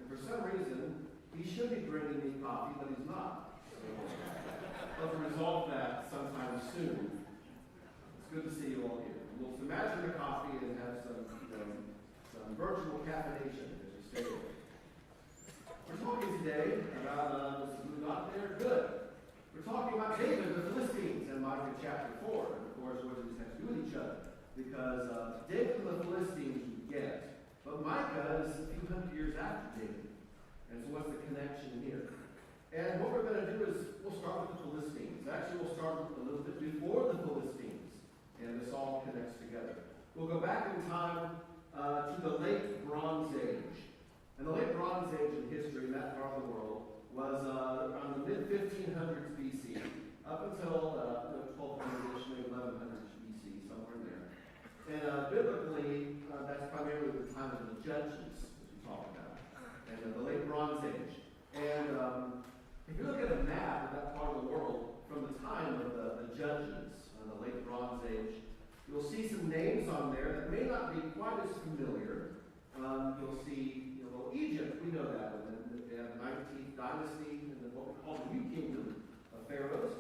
for some reason, he should be bringing me coffee, but he's not. So let's resolve that sometime soon. It's good to see you all here. We'll imagine the coffee and have some virtual caffeination as you stay here. We're talking today about, was it not there? Good. We're talking about David and the Philistines in Micah chapter 4. And of course, what does this have to do with each other? Because David and the Philistines we get, but Micah is a few hundred years after David. And so what's the connection here? And what we're going to do is we'll start with the Philistines. Actually, we'll start a little bit before the Philistines. And this all connects together. We'll go back in time to the late Bronze Age. And the late Bronze Age in history in that part of the world was around the mid-1500s BC up until 1200-ish, maybe 1100-ish BC, somewhere in there. And biblically, that's primarily the time of the Judges, as we talk about, and the late Bronze Age. And if you look at a map of that part of the world from the time of the Judges, the late Bronze Age, you'll see some names on there that may not be quite as familiar. You'll see, Egypt, we know that. They have the 19th dynasty and what we call the New Kingdom of Pharaohs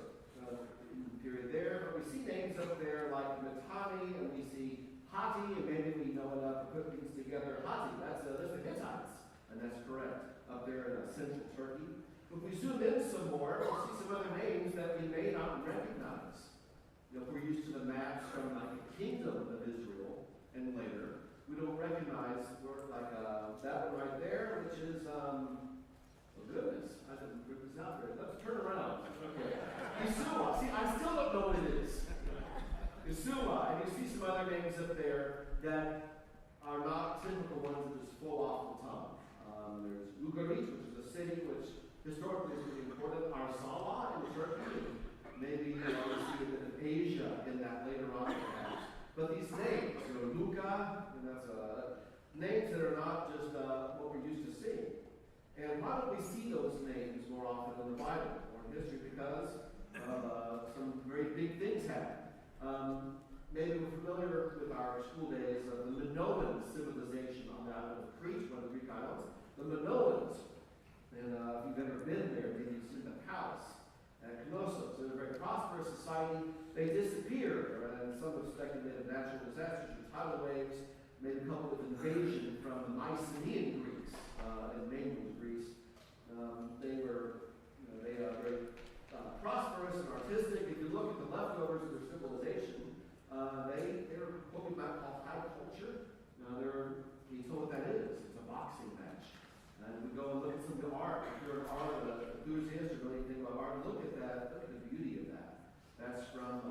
in the period there. But we see names up there like Mitanni, and we see Hatti, and maybe we know enough to put things together. Hatti, that's the Hittites, and that's correct, up there in central Turkey. If we zoom in some more, we'll see some other names that we may not recognize. If we're used to the maps from like the Kingdom of Israel and later, we don't recognize like that one right there, which is, oh goodness, I didn't put this out there. Let's turn around. Okay. Yeshua. See, I still don't know what it is. Yeshua. And you see some other names up there that are not typical ones that just flow off the tongue. There's Ugarit, which is a city which historically is pretty important. Arsala in Turkey. Maybe you see it in Asia in that later on perhaps. But these names, Luca, and that's names that are not just what we're used to seeing. And why don't we see those names more often in the Bible or in history? Because some very big things happen. Maybe we're familiar with our school days of the Minoan civilization on the island of Crete, one of the Greek islands. The Minoans, and if you've ever been there, maybe you've seen the palace at Knossos. They're a very prosperous society. They disappeared, and some have speculated natural disasters or tidal waves, maybe coupled with invasion from the Mycenaean Greeks in mainland Greece. They were very prosperous and artistic. If you look at the leftovers of their civilization, they're what we might call high culture. You know what that is? It's a boxing match. And we go and look at some of the art. If you're an art enthusiast or really think about art, look at that. Look at the beauty of that. That's from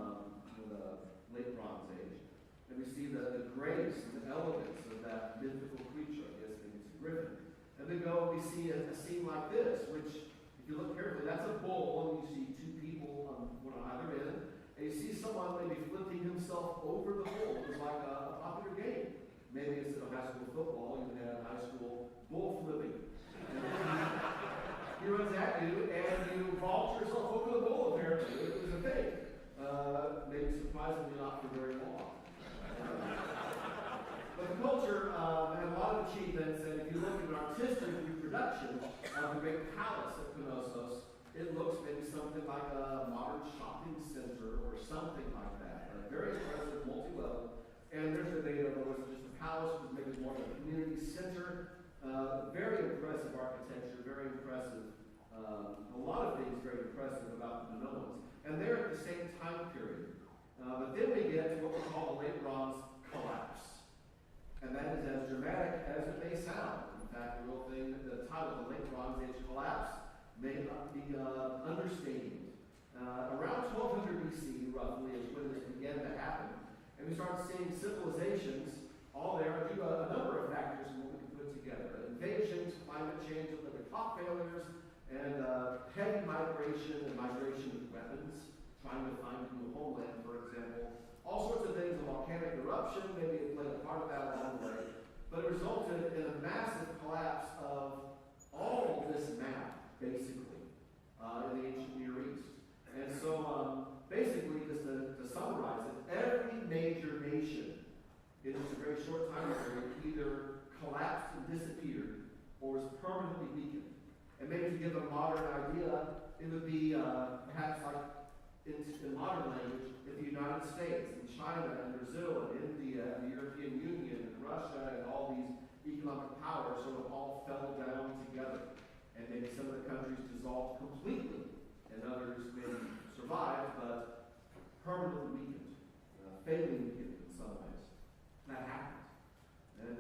the late Bronze Age. And we see the grace and the elegance of that mythical creature. I guess maybe it's a griffin. And then we see a scene like this, which, if you look carefully, that's a bull, and you see two people on either end. And you see someone maybe flipping himself over the bull. It's like a popular game. Maybe instead of high school football, you had high school bull flipping. He runs at you, and you vault yourself over the bull, apparently. It was a thing. Maybe surprisingly not for very long. But the culture had a lot of achievements, and if you look at an artistic reproduction of the great palace at Knossos, it looks maybe something like a modern shopping center or something like that. Very impressive, multi-level. And there's debate over was it just a palace, was maybe more of a community center. Very impressive architecture, very impressive. A lot of things very impressive about the Minoans. And they're at the same time period. But then we get to what we call the late Bronze collapse. And that is as dramatic as it may sound. In fact, the real thing, the title of the late Bronze Age collapse may not be understating. Around 1200 BC, roughly, is when this began to happen. And we start seeing civilizations all there due to a number of factors in what we can put together. Invasions, climate change, Olympic crop failures, and heavy migration and migration with weapons, trying to find a new homeland, for example. All sorts of things, a volcanic eruption, maybe it played a part of that along the way. But it resulted in a massive collapse of all of this map, basically, in the ancient Near East. And so, basically, just to summarize it, every major nation in just a very short time period either collapsed and disappeared or was permanently weakened. And maybe to give a modern idea, it would be perhaps like in modern language, in the United States, and China, and Brazil, and India, and the European Union, and Russia, and all these economic powers sort of all fell down together. And maybe some of the countries dissolved completely, and others maybe survived, but permanently weakened, fatally weakened in some ways. That happened. And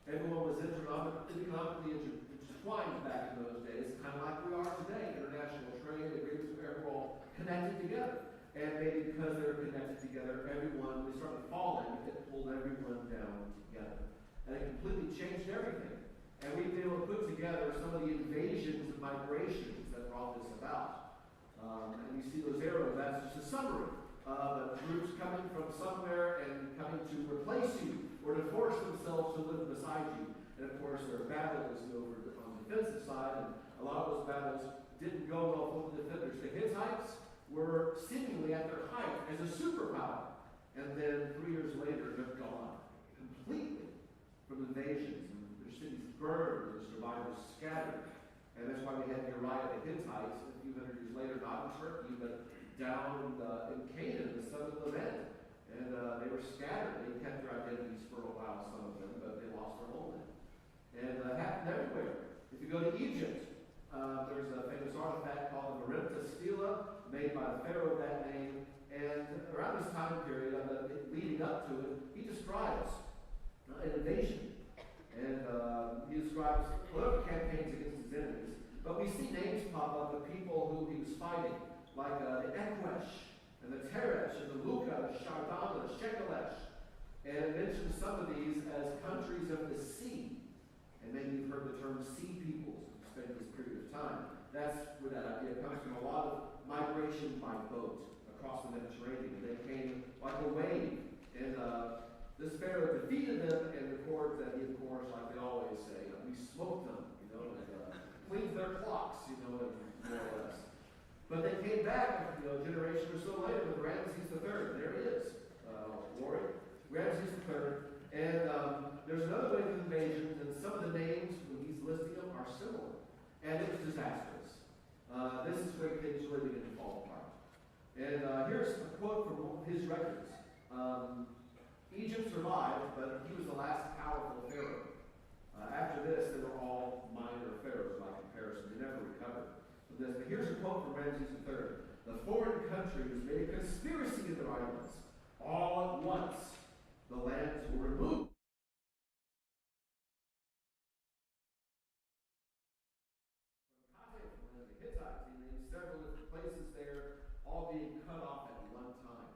everyone was economically intertwined back in those days, kind of like we are today. International trade agreements were all connected together. And maybe because they were connected together, everyone, they started falling, it pulled everyone down together. And it completely changed everything. And we've been able to put together some of the invasions and migrations that brought this about. And you see those arrows, that's just a summary of groups coming from somewhere and coming to replace you or to force themselves to live beside you. And of course, there are battles over on the defensive side, and a lot of those battles didn't go well for the defenders. The Hittites were seemingly at their height as a superpower. And then 3 years later, they're gone completely from invasions. And their cities burned, their survivors scattered. And that's why we had Uriah the Hittite a few hundred years later, not in Turkey, but down in Canaan, the son of Levant. And they were scattered. They kept their identities for a while, some of them, but they lost their homeland. And it happened everywhere. If you go to Egypt, there's a famous artifact called the Merimta Stela, made by the pharaoh of that name. And around this time period, leading up to it, he describes an invasion. And he describes political campaigns against his enemies. But we see names pop up of people who he was fighting, like the Ekwesh, and the Teresh, and the Luka, the Shardana, the Shekelesh. And it mentions some of these as countries of the sea. And maybe you've heard the term sea peoples who spent this period of time. That's where that idea comes from. A lot of migration by boat across the Mediterranean. They came like a wave. And this pharaoh defeated them and records that he, of course, like they always say, we smoked them, and cleaned their clocks, more or less. But they came back, a generation or so later with Ramses III. There he is, Rory, Ramses III. And there's another wave of invasions, and some of the names, when he's listing them, are similar. And it was disastrous. This is where things really begin to fall apart. And here's a quote from his records. Egypt survived, but he was the last powerful pharaoh. After this, they were all minor pharaohs by comparison. They never recovered from this. But here's a quote from Ramses III. The foreign countries made a conspiracy in their islands. All at once, the lands were removed. From the Hittites, he named several different places there, all being cut off at one time.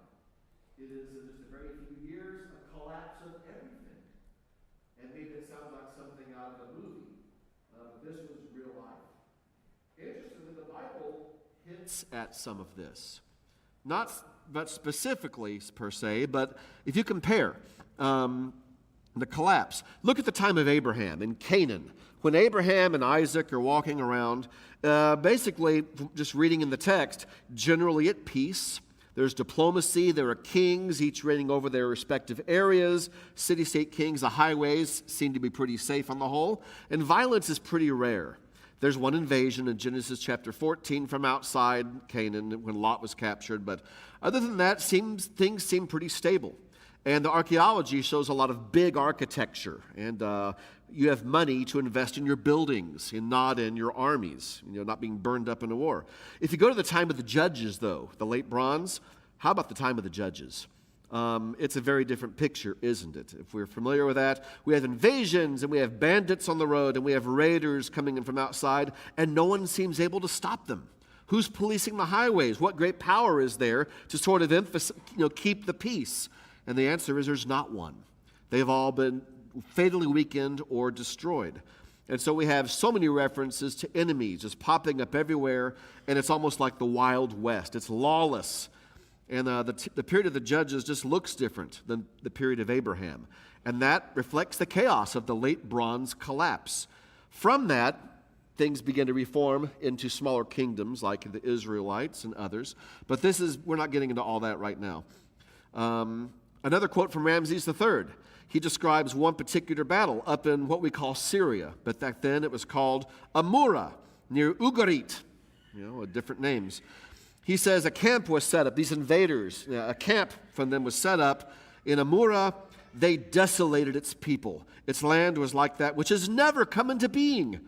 It is in just a very few years a collapse of everything. And maybe it sounds like something out of a movie, but this was real life. Interestingly, the Bible hints at some of this. Not specifically per se, but if you compare the collapse, look at the time of Abraham in Canaan. When Abraham and Isaac are walking around, basically, just reading in the text, generally at peace. There's diplomacy. There are kings, each reigning over their respective areas. City-state kings, the highways seem to be pretty safe on the whole. And violence is pretty rare. There's one invasion in Genesis chapter 14 from outside Canaan when Lot was captured. But other than that, things seem pretty stable. And the archaeology shows a lot of big architecture. And you have money to invest in your buildings and not in your armies, not being burned up in a war. If you go to the time of the judges, though, the late bronze, how about the time of the judges? It's a very different picture, isn't it? If we're familiar with that, we have invasions, and we have bandits on the road, and we have raiders coming in from outside, and no one seems able to stop them. Who's policing the highways? What great power is there to sort of keep the peace? And the answer is there's not one. They've all been fatally weakened or destroyed. And so we have so many references to enemies just popping up everywhere, and it's almost like the Wild West. It's lawless. And the period of the Judges just looks different than the period of Abraham. And that reflects the chaos of the late bronze collapse. From that, things begin to reform into smaller kingdoms like the Israelites and others. But we're not getting into all that right now. Another quote from Ramses III. He describes one particular battle up in what we call Syria, but back then it was called Amura, near Ugarit, different names. He says a camp was set up, these invaders, a camp from them was set up in Amura. They desolated its people. Its land was like that which has never come into being.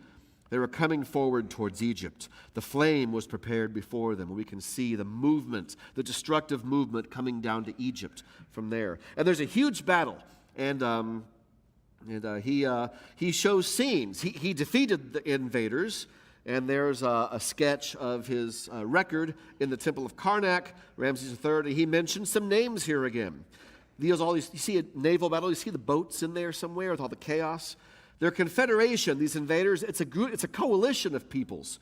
They were coming forward towards Egypt. The flame was prepared before them. We can see the movement, the destructive movement coming down to Egypt from there. And there's a huge battle. And he shows scenes. He defeated the invaders, and there's a sketch of his record in the Temple of Karnak, Ramses III. He mentions some names here again. You see a naval battle. You see the boats in there somewhere with all the chaos. Their confederation, these invaders, it's a coalition of peoples.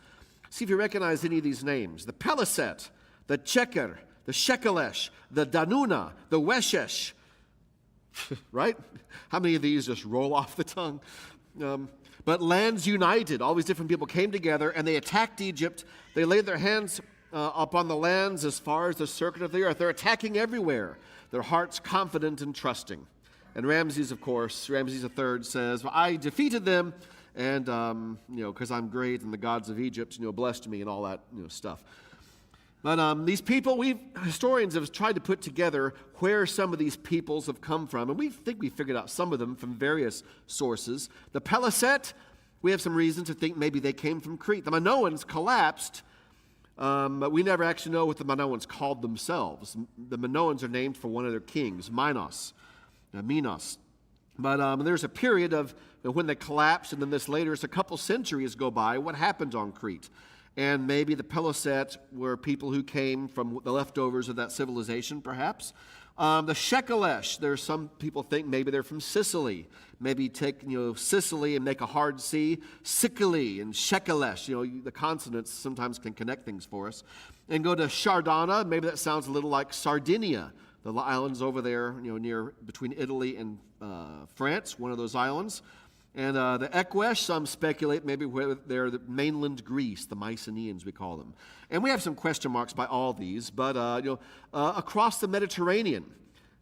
See if you recognize any of these names: the Peliset, the Cheker, the Shekelesh, the Danuna, the Weshesh. Right? How many of these just roll off the tongue? But lands united. All these different people came together and they attacked Egypt. They laid their hands upon the lands as far as the circuit of the earth. They're attacking everywhere. Their hearts confident and trusting. And Ramses, of course, Ramses III says, well, I defeated them, and because I'm great and the gods of Egypt, blessed me and all that stuff. But these people, historians have tried to put together where some of these peoples have come from, and we think we figured out some of them from various sources. The Peliset, we have some reason to think maybe they came from Crete. The Minoans collapsed, but we never actually know what the Minoans called themselves. The Minoans are named for one of their kings, Minos. But there's a period of when they collapsed, and then this later, as a couple centuries go by, what happened on Crete? And maybe the Peliset were people who came from the leftovers of that civilization, perhaps. The Shekelesh, there's some people think maybe they're from Sicily. Maybe take Sicily and make a hard C. Sicily and Shekelesh, the consonants sometimes can connect things for us. And go to Sardana, maybe that sounds a little like Sardinia, the islands over there, near between Italy and France, one of those islands. And the Equesh, some speculate maybe where they're the mainland Greece, the Mycenaeans we call them. And we have some question marks by all these, but across the Mediterranean,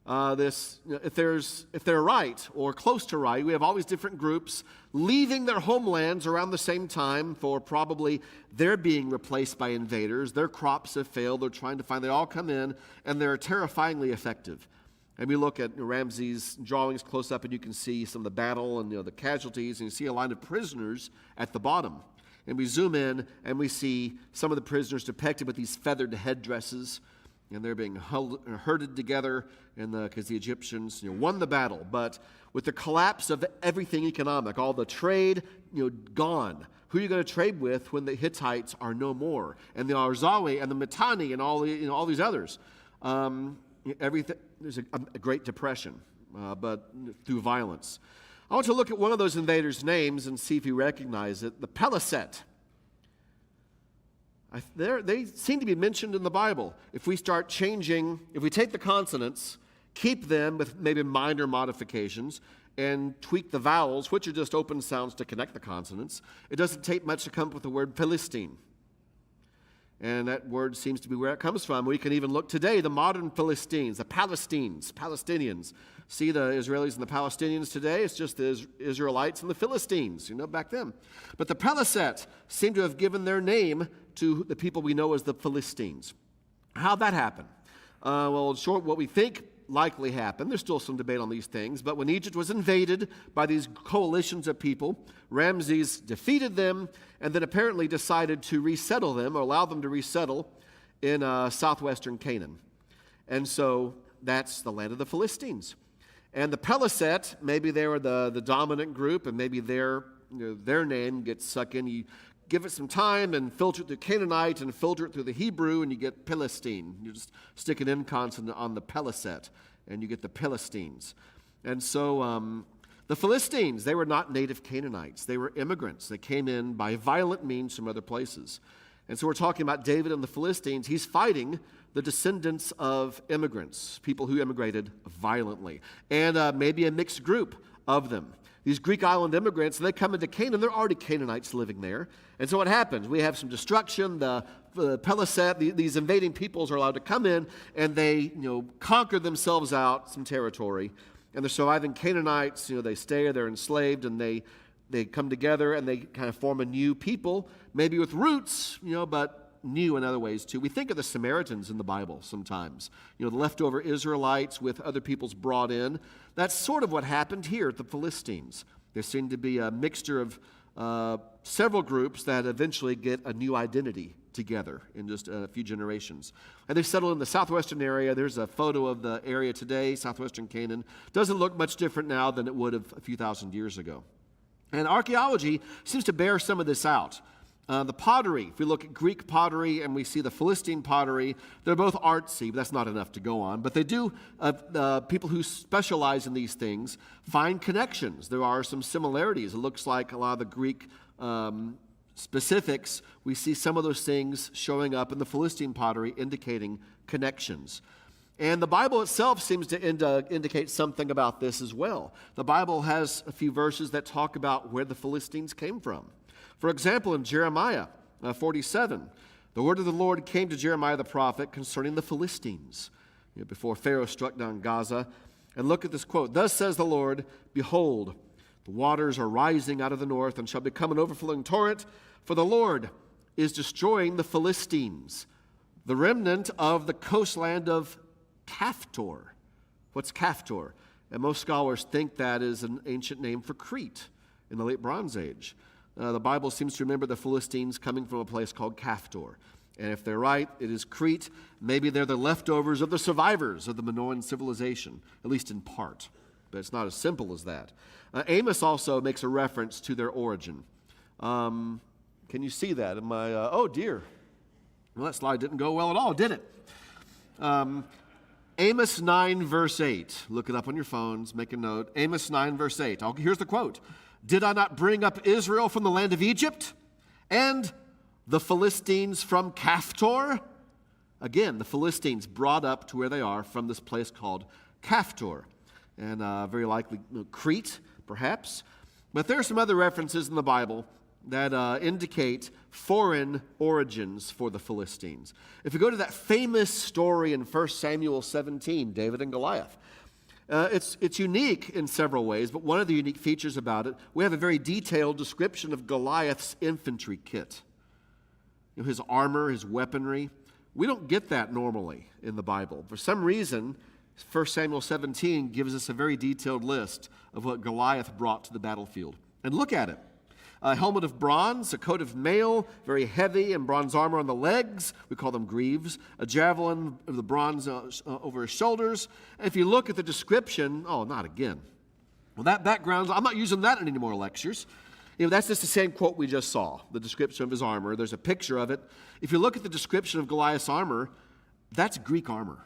if they're right or close to right, we have all these different groups leaving their homelands around the same time for probably they're being replaced by invaders. Their crops have failed. They're trying to find, they all come in, and they're terrifyingly effective. And we look at Ramses' drawings close up, and you can see some of the battle and the casualties, and you see a line of prisoners at the bottom. And we zoom in, and we see some of the prisoners depicted with these feathered headdresses, and they're being herded together because the Egyptians won the battle. But with the collapse of everything economic, all the trade gone. Who are you going to trade with when the Hittites are no more, and the Arzawi and the Mitanni and all these others? Everything. There's a Great Depression, but through violence. I want to look at one of those invaders' names and see if you recognize it. The Peliset. They seem to be mentioned in the Bible. If we start changing, if we take the consonants, keep them with maybe minor modifications, and tweak the vowels, which are just open sounds to connect the consonants, it doesn't take much to come up with the word Philistine. And that word seems to be where it comes from. We can even look today, the modern Philistines, the Palestinians. See the Israelis and the Palestinians today? It's just the Israelites and the Philistines, back then. But the Peliset seem to have given their name to the people we know as the Philistines. How'd that happen? Well, in short, what we think likely happened, there's still some debate on these things, but when Egypt was invaded by these coalitions of people, Ramses defeated them and then apparently decided to resettle them or allow them to resettle in southwestern Canaan. And so that's the land of the Philistines. And the Peliset, maybe they were the dominant group, and maybe their name gets sucked in. You give it some time and filter it through Canaanite and filter it through the Hebrew, and you get Philistine. You just stick an N consonant on the Peliset, and you get the Philistines. And so the Philistines, they were not native Canaanites. They were immigrants. They came in by violent means from other places. And so we're talking about David and the Philistines. He's fighting the descendants of immigrants, people who immigrated violently, and maybe a mixed group of them. These Greek island immigrants, they come into Canaan, they're already Canaanites living there. And so what happens? We have some destruction. The Philistines, these invading peoples are allowed to come in, and they conquer themselves out some territory. And the surviving Canaanites, they stay, they're enslaved, and they come together and they kind of form a new people, maybe with roots, but new in other ways too. We think of the Samaritans in the Bible sometimes, the leftover Israelites with other peoples brought in. That's sort of what happened here at the Philistines. There seemed to be a mixture of several groups that eventually get a new identity together in just a few generations. And they settled in the southwestern area. There's a photo of the area today, southwestern Canaan. Doesn't look much different now than it would have a few thousand years ago. And archaeology seems to bear some of this out. The pottery, if we look at Greek pottery and we see the Philistine pottery, they're both artsy, but that's not enough to go on. But they do, people who specialize in these things find connections. There are some similarities. It looks like a lot of the Greek specifics, we see some of those things showing up in the Philistine pottery indicating connections. And the Bible itself seems to indicate something about this as well. The Bible has a few verses that talk about where the Philistines came from. For example, in Jeremiah 47, the word of the Lord came to Jeremiah the prophet concerning the Philistines, before Pharaoh struck down Gaza. And look at this quote. Thus says the Lord, behold, the waters are rising out of the north and shall become an overflowing torrent, for the Lord is destroying the Philistines, the remnant of the coastland of Caphtor. What's Caphtor? And most scholars think that is an ancient name for Crete in the late Bronze Age. The Bible seems to remember the Philistines coming from a place called Caphtor. And if they're right, it is Crete. Maybe they're the leftovers of the survivors of the Minoan civilization, at least in part. But it's not as simple as that. Amos also makes a reference to their origin. Can you see that? Oh dear. Well, that slide didn't go well at all, did it? Amos 9, verse 8. Look it up on your phones, make a note. Amos 9, verse 8. Here's the quote. Did I not bring up Israel from the land of Egypt, and the Philistines from Caphtor? Again, the Philistines brought up to where they are from this place called Caphtor, and very likely Crete, perhaps. But there are some other references in the Bible that indicate foreign origins for the Philistines. If you go to that famous story in 1 Samuel 17, David and Goliath, it's unique in several ways, but one of the unique features about it, we have a very detailed description of Goliath's infantry kit. His armor, his weaponry. We don't get that normally in the Bible. For some reason, 1 Samuel 17 gives us a very detailed list of what Goliath brought to the battlefield. And look at it. A helmet of bronze, a coat of mail, very heavy, and bronze armor on the legs. We call them greaves. A javelin of the bronze over his shoulders. And if you look at the description, not again. Well, that background, I'm not using that in any more lectures. That's just the same quote we just saw, the description of his armor. There's a picture of it. If you look at the description of Goliath's armor, that's Greek armor.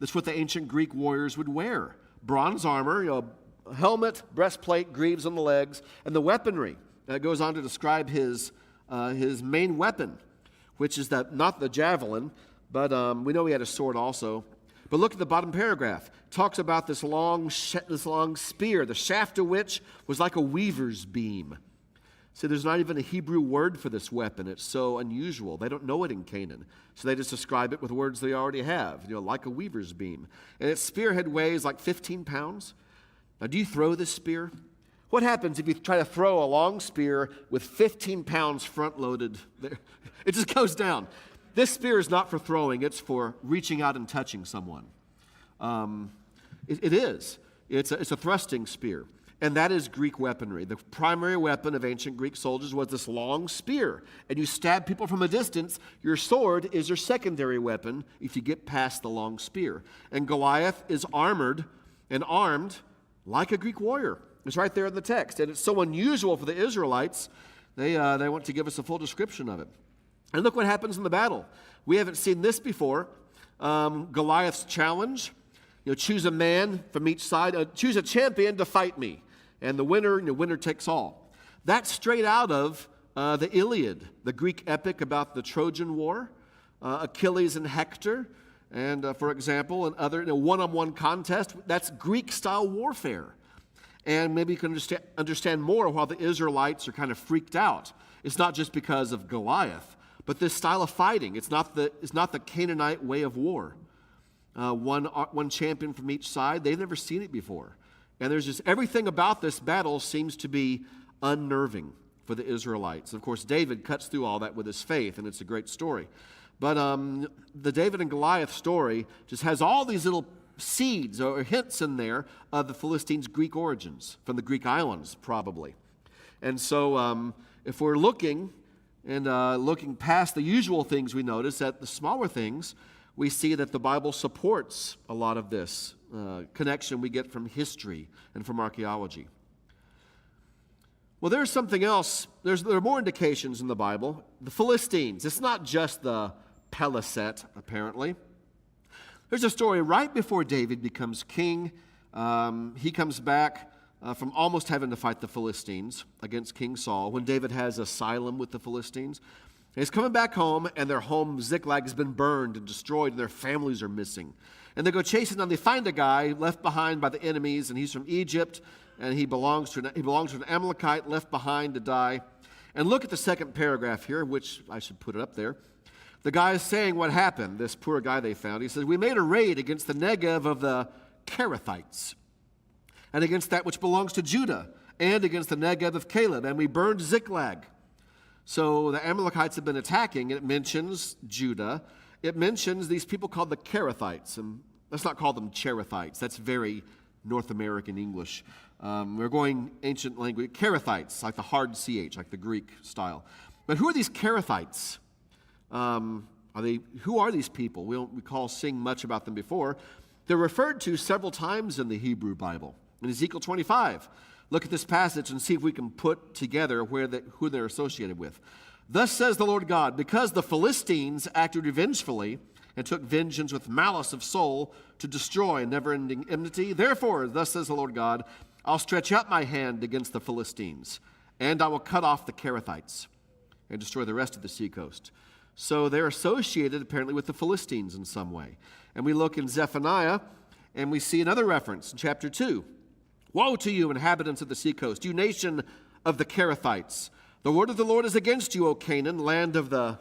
That's what the ancient Greek warriors would wear. Bronze armor, helmet, breastplate, greaves on the legs, and the weaponry. It goes on to describe his main weapon, which is not the javelin, but we know he had a sword also. But look at the bottom paragraph. It talks about this long spear, the shaft of which was like a weaver's beam. See, there's not even a Hebrew word for this weapon. It's so unusual. They don't know it in Canaan. So they just describe it with words they already have, like a weaver's beam. And its spearhead weighs like 15 pounds. Now, do you throw this spear? What happens if you try to throw a long spear with 15 pounds front-loaded? It just goes down. This spear is not for throwing. It's for reaching out and touching someone. It is. It's a thrusting spear. And that is Greek weaponry. The primary weapon of ancient Greek soldiers was this long spear. And you stab people from a distance. Your sword is your secondary weapon if you get past the long spear. And Goliath is armored and armed like a Greek warrior. It's right there in the text. And it's so unusual for the Israelites, they want to give us a full description of it. And look what happens in the battle. We haven't seen this before. Goliath's challenge. Choose a man from each side. Choose a champion to fight me. And the winner takes all. That's straight out of the Iliad, the Greek epic about the Trojan War. Achilles and Hector. And for example, in other one-on-one contest, that's Greek-style warfare. And maybe you can understand more why the Israelites are kind of freaked out. It's not just because of Goliath, but this style of fighting. It's not the Canaanite way of war. One champion from each side. They've never seen it before. And there's just everything about this battle seems to be unnerving for the Israelites. Of course, David cuts through all that with his faith, and it's a great story. But the David and Goliath story just has all these little seeds or hints in there of the Philistines' Greek origins, from the Greek islands, probably. And so if we're looking past the usual things, we notice at the smaller things, we see that the Bible supports a lot of this connection we get from history and from archaeology. Well, there's something else. There are more indications in the Bible. The Philistines. It's not just the Peliset, apparently. There's a story right before David becomes king. He comes back from almost having to fight the Philistines against King Saul when David has asylum with the Philistines. And he's coming back home, and their home, Ziklag, has been burned and destroyed, and their families are missing. And they go chasing them. They find a guy left behind by the enemies, and he's from Egypt, and he belongs to an Amalekite left behind to die. And look at the second paragraph here, which I should put it up there. The guy is saying what happened, this poor guy they found. He says, "We made a raid against the Negev of the Kerethites, and against that which belongs to Judah, and against the Negev of Caleb, and we burned Ziklag." So the Amalekites have been attacking, and it mentions Judah. It mentions these people called the Kerethites, and let's not call them Cherethites. That's very North American English. We're going ancient language. Kerethites, like the hard CH, like the Greek style. But who are these Kerethites? Who are these people? We don't recall seeing much about them before. They're referred to several times in the Hebrew Bible. In Ezekiel 25, look at this passage and see if we can put together who they're associated with. "Thus says the Lord God, because the Philistines acted revengefully and took vengeance with malice of soul to destroy never-ending enmity, therefore, thus says the Lord God, I'll stretch out my hand against the Philistines, and I will cut off the Kerethites and destroy the rest of the seacoast." So they're associated apparently with the Philistines in some way. And we look in Zephaniah, and we see another reference in chapter 2. "Woe to you, inhabitants of the seacoast, you nation of the Kerethites. The word of the Lord is against you, O Canaan, land of the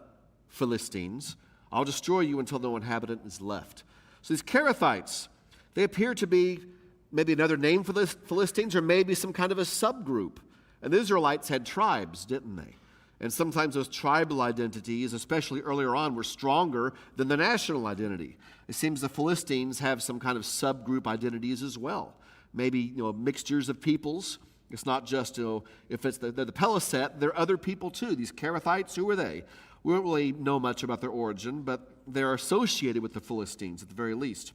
Philistines. I'll destroy you until no inhabitant is left." So these Kerethites, they appear to be maybe another name for the Philistines, or maybe some kind of a subgroup. And the Israelites had tribes, didn't they? And sometimes those tribal identities, especially earlier on, were stronger than the national identity. It seems the Philistines have some kind of subgroup identities as well. Maybe, mixtures of peoples. It's not just, if it's the Peliset, there are other people too. These Kerethites, who are they? We don't really know much about their origin, but they're associated with the Philistines at the very least.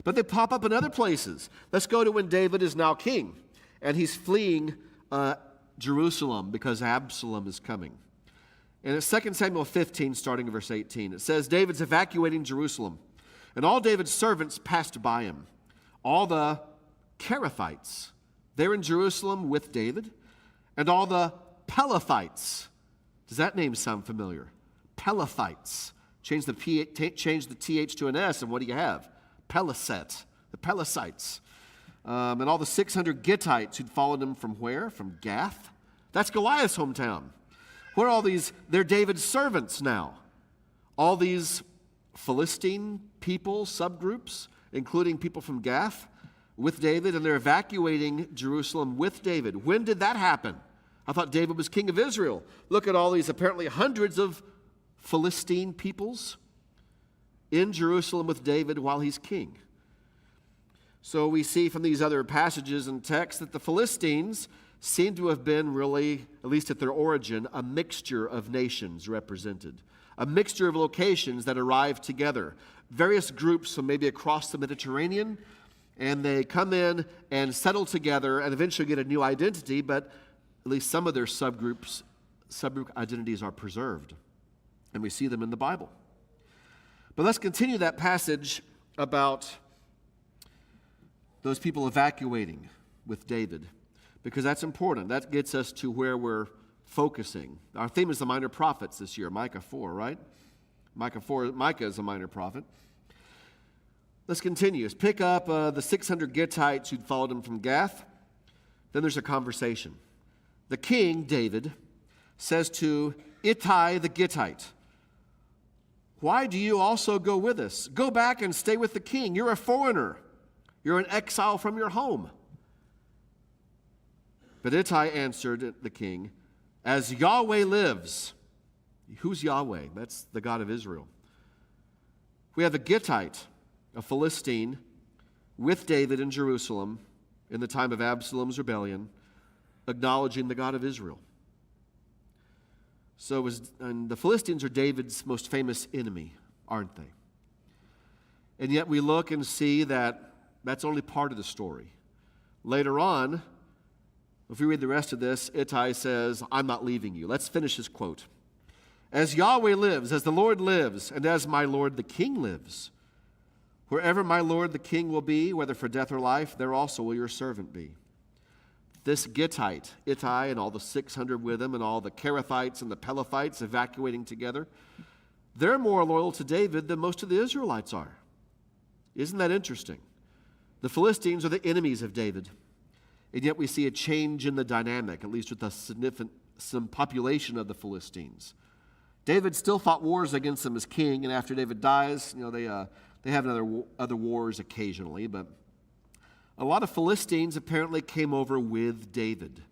But they pop up in other places. Let's go to when David is now king, and he's fleeing Jerusalem because Absalom is coming. And it's 2 Samuel 15, starting in verse 18. It says, "David's evacuating Jerusalem, and all David's servants passed by him. All the Kerethites, they're in Jerusalem with David, and all the Pelethites." Does that name sound familiar? Pelethites. Change the TH to an S, and what do you have? Peliset, the Pelethites. And all the 600 Gittites who'd followed him from where? From Gath. That's Goliath's hometown. Where are all these? They're David's servants now. All these Philistine people, subgroups, including people from Gath, with David, and they're evacuating Jerusalem with David. When did that happen? I thought David was king of Israel. Look at all these apparently hundreds of Philistine peoples in Jerusalem with David while he's king. So we see from these other passages and texts that the Philistines seem to have been really, at least at their origin, a mixture of nations represented. A mixture of locations that arrived together. Various groups from maybe across the Mediterranean, and they come in and settle together and eventually get a new identity, but at least some of their subgroup identities are preserved. And we see them in the Bible. But let's continue that passage about those people evacuating with David, because that's important. That gets us to where we're focusing. Our theme is the minor prophets this year, Micah 4, right? Micah is a minor prophet. Let's continue. Let's pick up the 600 Gittites who'd followed him from Gath. Then there's a conversation. The king, David, says to Ittai the Gittite, "Why do you also go with us? Go back and stay with the king. You're a foreigner. You're an exile from your home." But Ittai answered the king, "As Yahweh lives." Who's Yahweh? That's the God of Israel. We have a Gittite, a Philistine, with David in Jerusalem in the time of Absalom's rebellion, acknowledging the God of Israel. And the Philistines are David's most famous enemy, aren't they? And yet we look and see that that's only part of the story. Later on, if we read the rest of this, Ittai says, "I'm not leaving you." Let's finish his quote. "As Yahweh lives, as the Lord lives, and as my Lord the King lives, wherever my Lord the King will be, whether for death or life, there also will your servant be." This Gittite, Ittai and all the 600 with him and all the Kerethites and the Pelethites evacuating together, they're more loyal to David than most of the Israelites are. Isn't that interesting? The Philistines are the enemies of David, and yet we see a change in the dynamic, at least with some population of the Philistines. David still fought wars against them as king, and after David dies, they have other wars occasionally, but a lot of Philistines apparently came over with David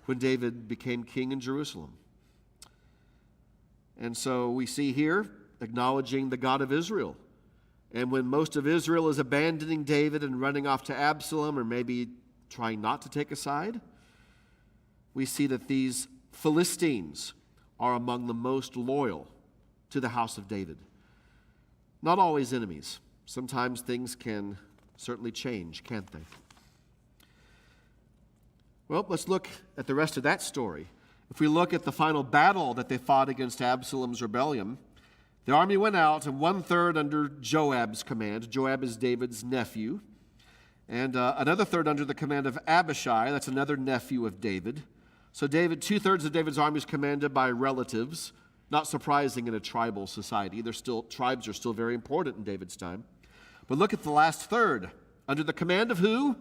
when David became king in Jerusalem. And so we see here acknowledging the God of Israel. And when most of Israel is abandoning David and running off to Absalom, or maybe trying not to take a side, we see that these Philistines are among the most loyal to the house of David. Not always enemies. Sometimes things can certainly change, can't they? Well, let's look at the rest of that story. If we look at the final battle that they fought against Absalom's rebellion, the army went out, and 1/3 under Joab's command. Joab is David's nephew. And another third under the command of Abishai. That's another nephew of David. So 2/3 of David's army is commanded by relatives. Not surprising in a tribal society. Tribes are still very important in David's time. But look at the last third. Under the command of who?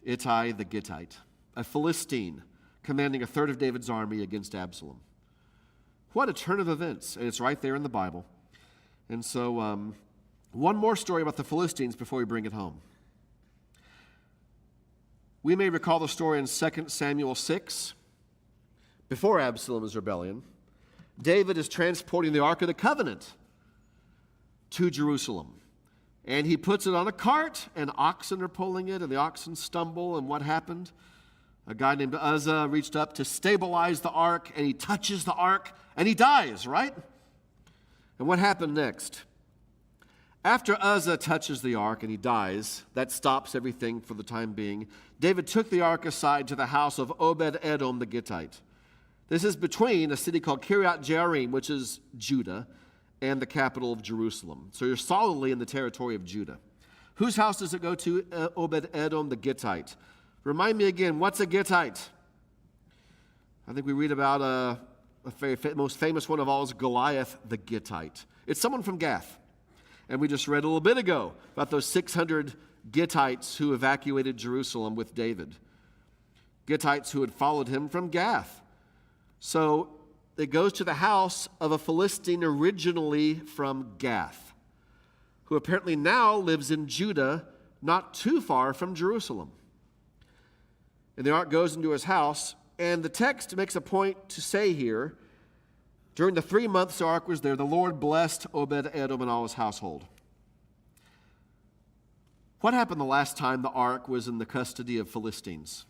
Ittai the Gittite, a Philistine, commanding 1/3 of David's army against Absalom. What a turn of events. And it's right there in the Bible. And so one more story about the Philistines before we bring it home. We may recall the story in 2 Samuel 6. Before Absalom's rebellion, David is transporting the Ark of the Covenant to Jerusalem. And he puts it on a cart, and oxen are pulling it, and the oxen stumble, and what happened? A guy named Uzzah reached up to stabilize the ark, and he touches the ark, and he dies, right? And what happened next? After Uzzah touches the ark and he dies, that stops everything for the time being. David took the ark aside to the house of Obed-Edom the Gittite. This is between a city called Kiriath Jearim, which is Judah, and the capital of Jerusalem. So you're solidly in the territory of Judah. Whose house does it go to? Obed-Edom the Gittite. Remind me again, what's a Gittite? I think we read about most famous one of all is Goliath the Gittite. It's someone from Gath. And we just read a little bit ago about those 600 Gittites who evacuated Jerusalem with David. Gittites who had followed him from Gath. So it goes to the house of a Philistine originally from Gath, who apparently now lives in Judah, not too far from Jerusalem. And the ark goes into his house, and the text makes a point to say here, during the 3 months the ark was there, the Lord blessed Obed-Edom and all his household. What happened the last time the ark was in the custody of Philistines?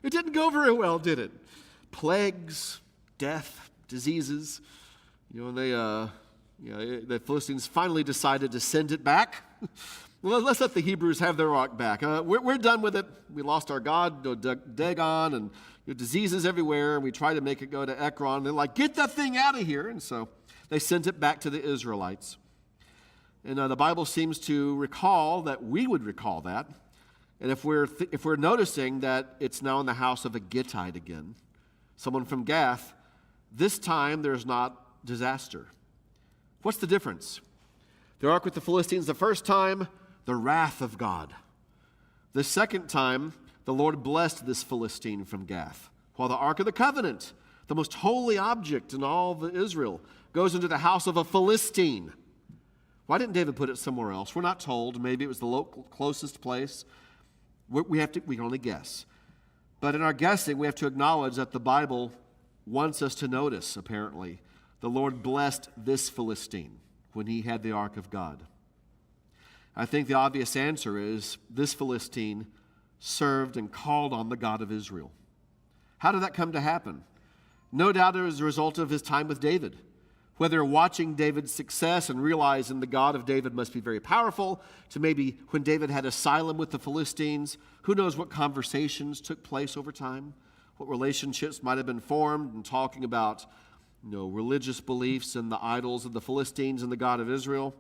It didn't go very well, did it? Plagues, death, diseases. The Philistines finally decided to send it back. Well, let's let the Hebrews have their ark back. We're done with it. We lost our God, Dagon, and diseases everywhere, and we tried to make it go to Ekron. They're like, get that thing out of here. And so they sent it back to the Israelites. And the Bible seems to recall that we would recall that. And if we're noticing that it's now in the house of a Gittite again, someone from Gath, this time there's not disaster. What's the difference? The ark with the Philistines the first time, the wrath of God. The second time, the Lord blessed this Philistine from Gath, while the Ark of the Covenant, the most holy object in all of Israel, goes into the house of a Philistine. Why didn't David put it somewhere else? We're not told. Maybe it was the closest place. We can only guess. But in our guessing, we have to acknowledge that the Bible wants us to notice, apparently, the Lord blessed this Philistine when he had the ark of God. I think the obvious answer is this Philistine served and called on the God of Israel. How did that come to happen? No doubt it was a result of his time with David. Whether watching David's success and realizing the God of David must be very powerful, to maybe when David had asylum with the Philistines, who knows what conversations took place over time, what relationships might have been formed, and talking about religious beliefs and the idols of the Philistines and the God of Israel.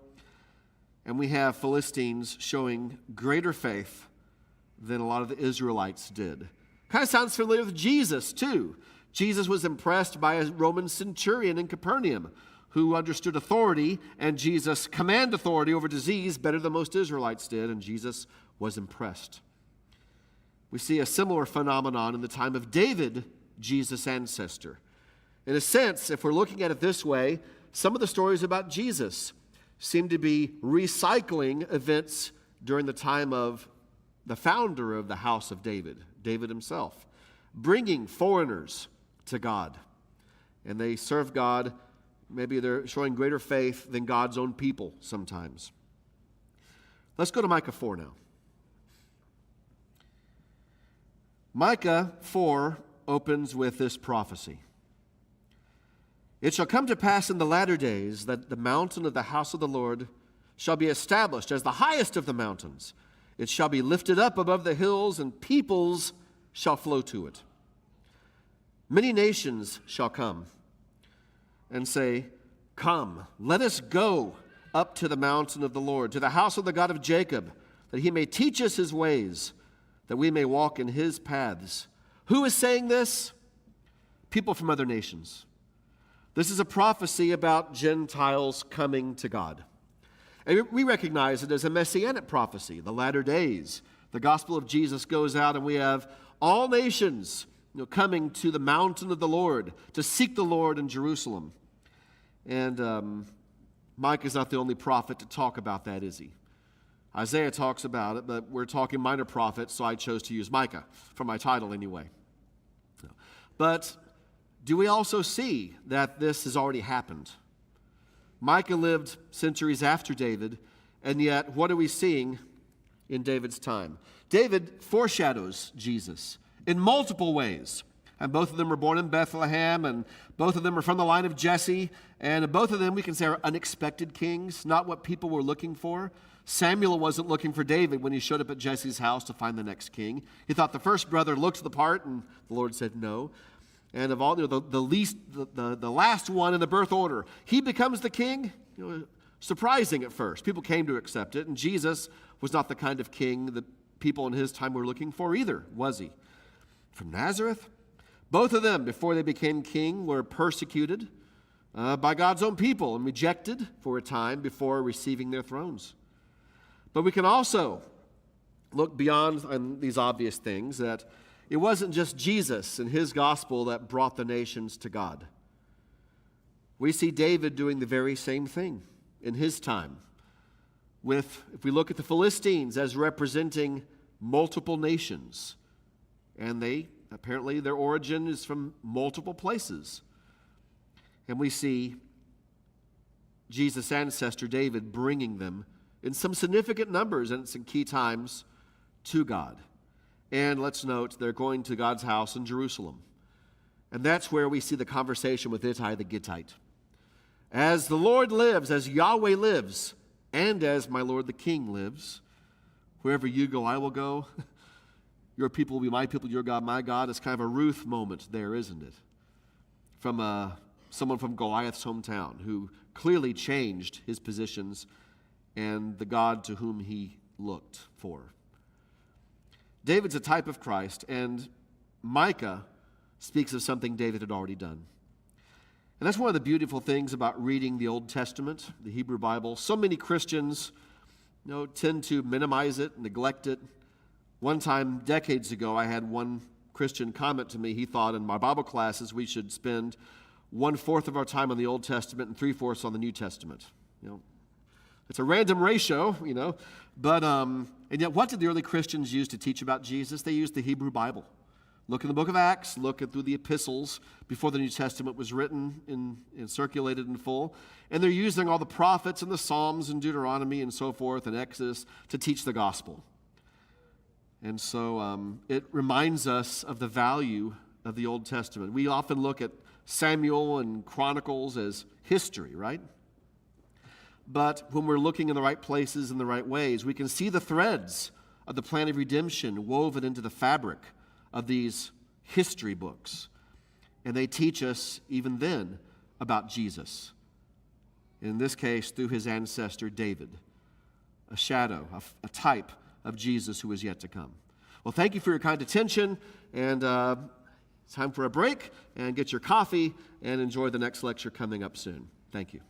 And we have Philistines showing greater faith than a lot of the Israelites did. Kind of sounds familiar with Jesus, too. Jesus was impressed by a Roman centurion in Capernaum who understood authority, and Jesus commanded authority over disease better than most Israelites did, and Jesus was impressed. We see a similar phenomenon in the time of David, Jesus' ancestor. In a sense, if we're looking at it this way, some of the stories about Jesus seem to be recycling events during the time of the founder of the house of David, David himself, bringing foreigners to God. And they serve God. Maybe they're showing greater faith than God's own people sometimes. Let's go to Micah 4 now. Micah 4 opens with this prophecy. It shall come to pass in the latter days that the mountain of the house of the Lord shall be established as the highest of the mountains. It shall be lifted up above the hills, and peoples shall flow to it. Many nations shall come and say, Come, let us go up to the mountain of the Lord, to the house of the God of Jacob, that he may teach us his ways, that we may walk in his paths. Who is saying this? People from other nations. This is a prophecy about Gentiles coming to God. And we recognize it as a messianic prophecy, the latter days. The gospel of Jesus goes out, and we have all nations coming to the mountain of the Lord to seek the Lord in Jerusalem. And Micah is not the only prophet to talk about that, is he? Isaiah talks about it, but we're talking minor prophets, so I chose to use Micah for my title anyway. But do we also see that this has already happened? Micah lived centuries after David, and yet what are we seeing in David's time? David foreshadows Jesus in multiple ways. And both of them were born in Bethlehem, and both of them are from the line of Jesse, and both of them we can say are unexpected kings, not what people were looking for. Samuel wasn't looking for David when he showed up at Jesse's house to find the next king. He thought the first brother looked the part, and the Lord said no. And of all, the last one in the birth order, he becomes the king. Surprising at first. People came to accept it, and Jesus was not the kind of king that people in his time were looking for either, was he? From Nazareth? Both of them, before they became king, were persecuted by God's own people and rejected for a time before receiving their thrones. But we can also look beyond these obvious things, that it wasn't just Jesus and his gospel that brought the nations to God. We see David doing the very same thing in his time. If we look at the Philistines as representing multiple nations, and apparently their origin is from multiple places. And we see Jesus' ancestor David bringing them in some significant numbers and some key times to God. And let's note, they're going to God's house in Jerusalem. And that's where we see the conversation with Ittai the Gittite. As the Lord lives, as Yahweh lives, and as my Lord the King lives, wherever you go, I will go. Your people will be my people, your God, my God. It's kind of a Ruth moment there, isn't it? From someone from Goliath's hometown who clearly changed his positions and the God to whom he looked for. David's a type of Christ, and Micah speaks of something David had already done. And that's one of the beautiful things about reading the Old Testament, the Hebrew Bible. So many Christians tend to minimize it, neglect it. One time, decades ago, I had one Christian comment to me. He thought in my Bible classes we should spend 1/4 of our time on the Old Testament and 3/4 on the New Testament. It's a random ratio, but and yet what did the early Christians use to teach about Jesus? They used the Hebrew Bible. Look in the book of Acts, look through the epistles before the New Testament was written and circulated in full. And they're using all the prophets and the Psalms and Deuteronomy and so forth and Exodus to teach the gospel. And so it reminds us of the value of the Old Testament. We often look at Samuel and Chronicles as history, right? But when we're looking in the right places in the right ways, we can see the threads of the plan of redemption woven into the fabric of these history books. And they teach us even then about Jesus. In this case, through his ancestor David, a shadow, a type of Jesus who is yet to come. Well, thank you for your kind attention, and it's time for a break, and get your coffee and enjoy the next lecture coming up soon. Thank you.